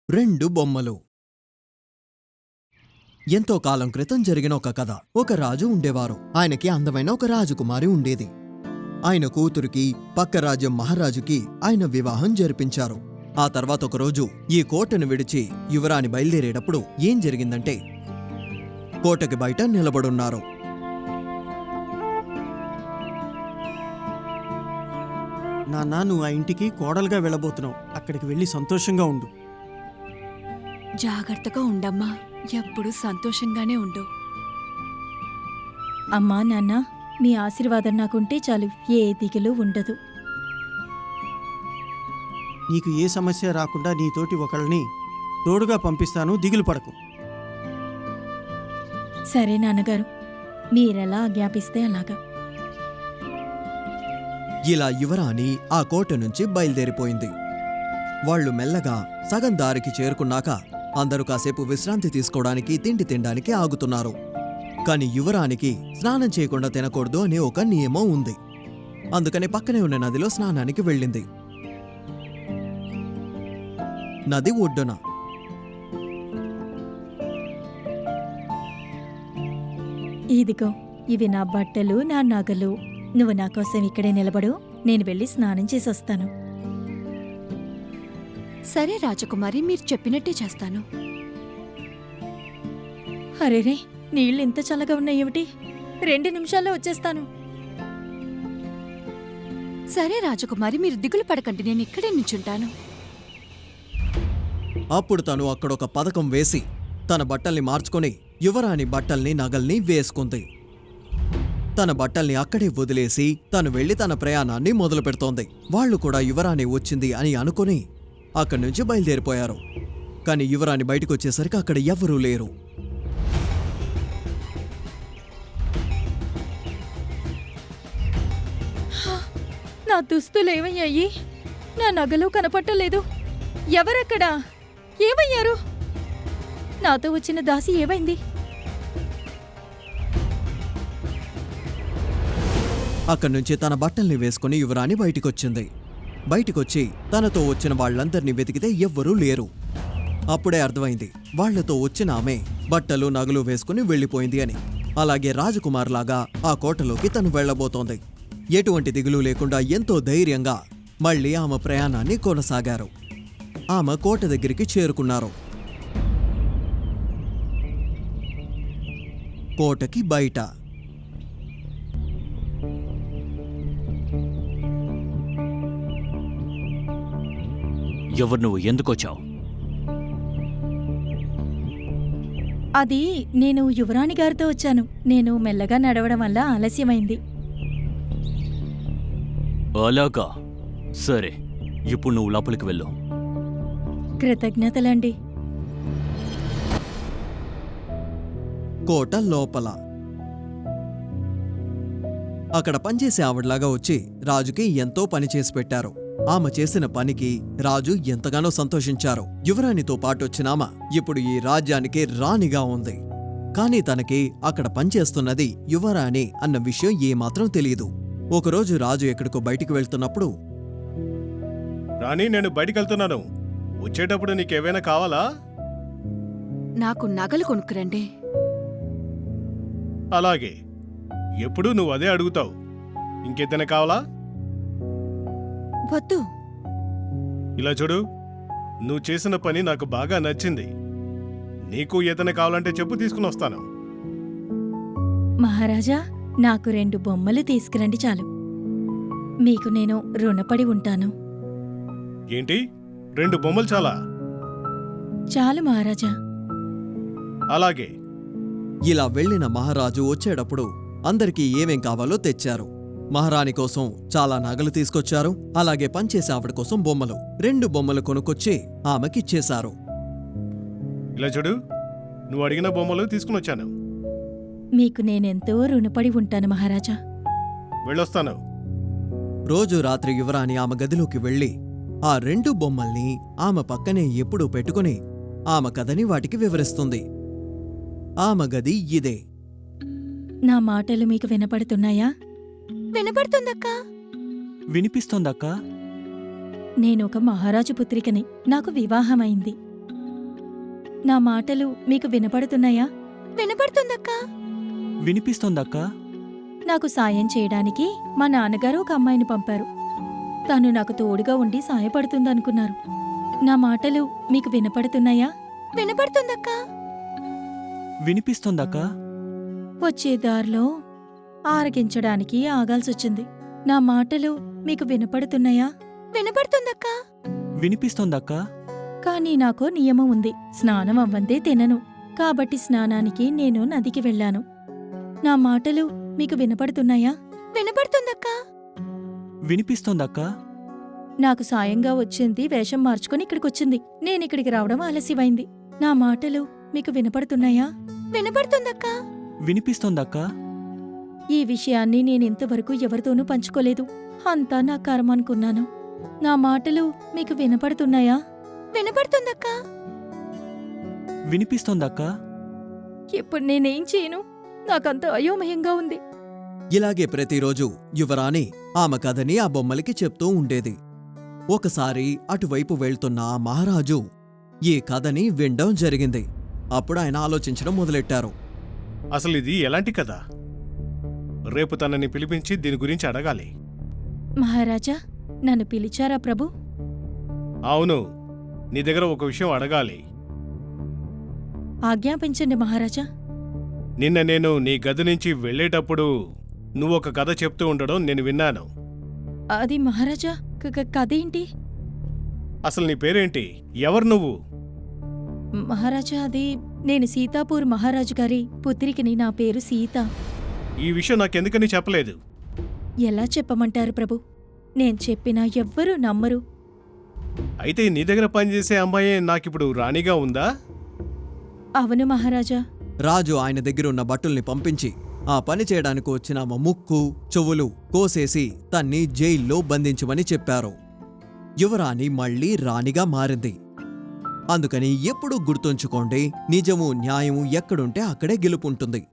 రెండు బొమ్మలు. ఎంతో కాలం క్రితం జరిగిన ఒక కథ. ఒక రాజు ఉండేవారు. ఆయనకి అందమైన ఒక రాజకుమారి ఉండేది. ఆయన కూతురికి పక్క రాజ్యం మహారాజుకి ఆయన వివాహం జరిపించారు. ఆ తర్వాత ఒకరోజు ఈ కోటను విడిచి యువరాణి బయలుదేరేటప్పుడు ఏం జరిగిందంటే, కోటకి బయట నిలబడున్నారు. నాన్నా, నువ్వు ఆ ఇంటికి కోడలుగా వెళ్ళబోతున్నావు. అక్కడికి వెళ్ళి సంతోషంగా ఉండు. జాగ్రత్తగా ఉండమ్మా, ఎప్పుడు సంతోషంగానే ఉండు. అమ్మా నాన్న, మీ ఆశీర్వాదం నాకుంటే చాలు, ఏ దిగులు ఉండదు. నీకు ఏ సమస్య రాకుండా నీతోటి ఒకళ్ళని తోడుగా పంపిస్తాను, దిగులు పడకు. సరే నాన్నగారు, మీరెలా ఆజ్ఞాపిస్తే అలాగా. ఇలా యువరాణి ఆ కోట నుంచి బయలుదేరిపోయింది. వాళ్లు మెల్లగా సగం దారికి చేరుకున్నాక అందరూ కాసేపు విశ్రాంతి తీసుకోవడానికి తిండి తినడానికి ఆగుతున్నారు. కాని యువరానికి స్నానం చేయకుండా తినకూడదు అనే ఒక నియమం ఉంది. అందుకని పక్కనే ఉన్న నదిలో స్నానానికి వెళ్ళింది. నది ఒడ్డున ఇదిగో, ఇవి నా బట్టలు, నా నగలు. నువ్వు నా కోసం ఇక్కడే నిలబడు, నేను వెళ్ళి స్నానం చేసొస్తాను. సరే రాజకుమారి, మీరు చెప్పినట్టే చేస్తాను. అరేరే, నీళ్ళు ఇంత చల్లగా ఉన్నాయేమిటి? 2 నిమిషాల్లో వచ్చేస్తాను. సరే రాజకుమారి, మీరు దిగులు పడకండి, నేను ఇక్కడే నించుంటాను. అప్పుడు తను అక్కడొక పథకం వేసి తన బట్టల్ని మార్చుకొని యువరాణి బట్టల్ని నగల్ని వేసుకుంది. తన బట్టల్ని అక్కడే వదిలేసి తను వెళ్లి తన ప్రయాణాన్ని మొదలు పెడుతోంది. వాళ్లు కూడా యువరాణి వచ్చింది అని అనుకుని అక్కడి నుంచి బయలుదేరిపోయారు. కాని యువరాణి బయటకొచ్చేసరికి అక్కడ ఎవ్వరూ లేరు. నా దుస్తులేమయ్యాయి? నా నగలు కనపట్టలేదు. ఎవరక్కడా? ఏమయ్యారు? నాతో వచ్చిన దాసి ఏమైంది? అక్కడి నుంచి తన బట్టల్ని వేసుకుని యువరాణి బయటికొచ్చింది. బయటికొచ్చి తనతో వచ్చిన వాళ్లందర్నీ వెతికితే ఎవ్వరూ లేరు. అప్పుడే అర్థమైంది వాళ్లతో వచ్చిన ఆమె బట్టలు నగలు వేసుకుని వెళ్లిపోయింది అని. అలాగే రాజకుమార్లాగా ఆ కోటలోకి తను వెళ్లబోతోంది. ఎటువంటి దిగులు లేకుండా ఎంతో ధైర్యంగా మళ్లీ ఆమె ప్రయాణాన్ని కొనసాగారు. ఆమె కోట దగ్గరికి చేరుకున్నారు. కోటకి బయట ఎవరు నువ్వు? ఎందుకొచ్చావు? అది నేను యువరాణి గారితో వచ్చాను. నేను మెల్లగా నడవడం వల్ల ఆలస్యమైంది. అలాగా, సరే, ఇప్పుడు నువ్వు లోపలికి వెళ్ళు. కృతజ్ఞతలండి. కోట లోపల అక్కడ పనిచేసే ఆవిడలాగా వచ్చి రాజుకి ఎంతో పని చేసి పెట్టారు. ఆమె చేసిన పనికి రాజు ఎంతగానో సంతోషించారు. యువరాణితో పాటొచ్చినామ ఇప్పుడు ఈ రాజ్యానికి రాణిగా ఉంది. కాని తనకి అక్కడ పనిచేస్తున్నది యువరాణి అన్న విషయం ఏమాత్రం తెలియదు. ఒకరోజు రాజు ఎక్కడికో బయటికి వెళ్తున్నప్పుడు, రాణి, నేను బయటికెళ్తున్నాను. వచ్చేటప్పుడు నీకేవైనా కావాలా? నాకు నగలు కొనుక్కురండి. అలాగే, ఎప్పుడూ నువ్వు అదే అడుగుతావు. ఇంకేదైనా కావాలా? వద్దు. ఇలా చూడు, నువ్వు చేసిన పని నాకు బాగా నచ్చింది. నీకు ఏదైనా కావాలంటే చెప్పు, తీసుకుని వస్తాను. మహారాజా, నాకు 2 బొమ్మలు తీసుకురండి చాలు. మీకు నేను రుణపడి ఉంటాను. ఏంటి, 2 బొమ్మలు చాలా? చాలు మహారాజా. అలాగే. ఇలా వెళ్లిన మహారాజు వచ్చేటప్పుడు అందరికీ ఏమేం కావాలో తెచ్చారు. మహారాణి కోసం చాలా నగలు తీసుకొచ్చారు. అలాగే పనిచేసే ఆవిడ కోసం బొమ్మలు. 2 బొమ్మలు కొనుక్కొచ్చి ఆమెకిచ్చేశారు. ఇలా చూడు, నువ్వు అడిగిన బొమ్మలు తీసుకుని వచ్చాను. మీకు నేనెంతో రుణపడి ఉంటాను మహారాజా. వెళ్ళొస్తాను. రోజు రాత్రి యువరాణి ఆమె గదిలోకి వెళ్లి ఆ 2 బొమ్మల్ని ఆమె పక్కనే ఎప్పుడూ పెట్టుకుని ఆమె కథని వాటికి వివరిస్తుంది. ఆమె గది ఇదే. నా మాటలు మీకు వినపడుతున్నాయా? వినపడుతుందక్కా. వినిపిస్తోందక్కా. నేనొక మహారాజు పుత్రికని. నాకు వివాహమైంది. నా మాటలు మీకు వినపడుతున్నాయా? వినపడుతుందక్కా. వినిపిస్తోందక్కా. నాకు సాయం చేయడానికి మా నాన్నగారు ఒక అమ్మాయిని పంపారు. తను నాకు తోడుగా ఉండి సాయపడుతుందనుకున్నారు. నా మాటలు మీకు వినపడుతున్నాయా? వినపడుతుందక్కా. వినిపిస్తోందక్కా. వచ్చే దారిలో ఆరగించడానికి ఆగాల్సొచ్చింది. నా మాటలు మీకు వినపడుతున్నాయా? వినపడుతుందక్కా. వినిపిస్తోందక్కా. కానీ నాకో నియమం ఉంది. స్నానం అవ్వందే తినను. కాబట్టి స్నానానికి నేను నదికి వెళ్ళాను. నా మాటలు మీకు వినపడుతున్నాయా? వినపడుతుందక్కా. వినిపిస్తోందక్కా. నాకు సాయంగా వచ్చింది వేషం మార్చుకుని ఇక్కడికొచ్చింది. నేనిక్కడికి రావడం ఆలస్యమైంది. నా మాటలు మీకు వినపడుతున్నాయా? వినపడుతుందక్కా. వినిపిస్తోందక్కా. ఈ విషయాన్ని నేనింతవరకు ఎవరితోనూ పంచుకోలేదు. అంతా నా కర్మ అనుకున్నాను. నా మాటలు మీకు వినపడుతున్నాయా? వినపడుతుందక్కా. వినిపిస్తోందక్కా. ఇప్పుడు నేనేం చేయను? నాకంత అయోమయంగా ఉంది. ఇలాగే ప్రతిరోజు యువరాణి ఆమె కథని ఆ బొమ్మలకి చెప్తూ ఉండేది. ఒకసారి అటువైపు వెళ్తున్న ఆ మహారాజు ఈ కథని వినడం జరిగింది. అప్పుడు ఆయన ఆలోచించడం మొదలెట్టారు. అసలు ఇది ఎలాంటి కథ? రేపు తనని పిలిపించి దీని గురించి అడగాలి. మహారాజా, నన్ను పిలిచారా ప్రభు? అవును, నీ దగ్గర ఒక విషయం అడగాలి. ఆజ్ఞాపించండి మహారాజా. నిన్న నేను నీ గది నుంచి వెళ్ళేటప్పుడు నువ్వొక కథ చెప్తూ ఉండడం నేను విన్నాను. అది మహారాజా, కథేంటి? అసలు నీ పేరేంటి? ఎవరు నువ్వు? మహారాజా, అది నేను సీతాపూర్ మహారాజు గారి పుత్రికిని. నా పేరు సీత. ఈ విషయం నాకెందుకని చెప్పలేదు? ఎలా చెప్పమంటారు ప్రభు? నేను చెప్పినా ఎవ్వరూ నమ్మరు. అయితే నీ దగ్గర పనిచేసే అమ్మాయే నాకిప్పుడు రాణిగా ఉందా? అవును మహారాజా. రాజు ఆయన దగ్గరున్న భటుల్ని పంపించి ఆ పని చేయడానికి వచ్చిన ఆమె ముక్కు, చెవులు కోసేసి తన్ని జైల్లో బంధించమని చెప్పారు. యువరాణి మళ్లీ రాణిగా మారింది. అందుకని ఎప్పుడూ గుర్తుంచుకోండి, నిజము న్యాయము ఎక్కడుంటే అక్కడే గెలుపుంటుంది.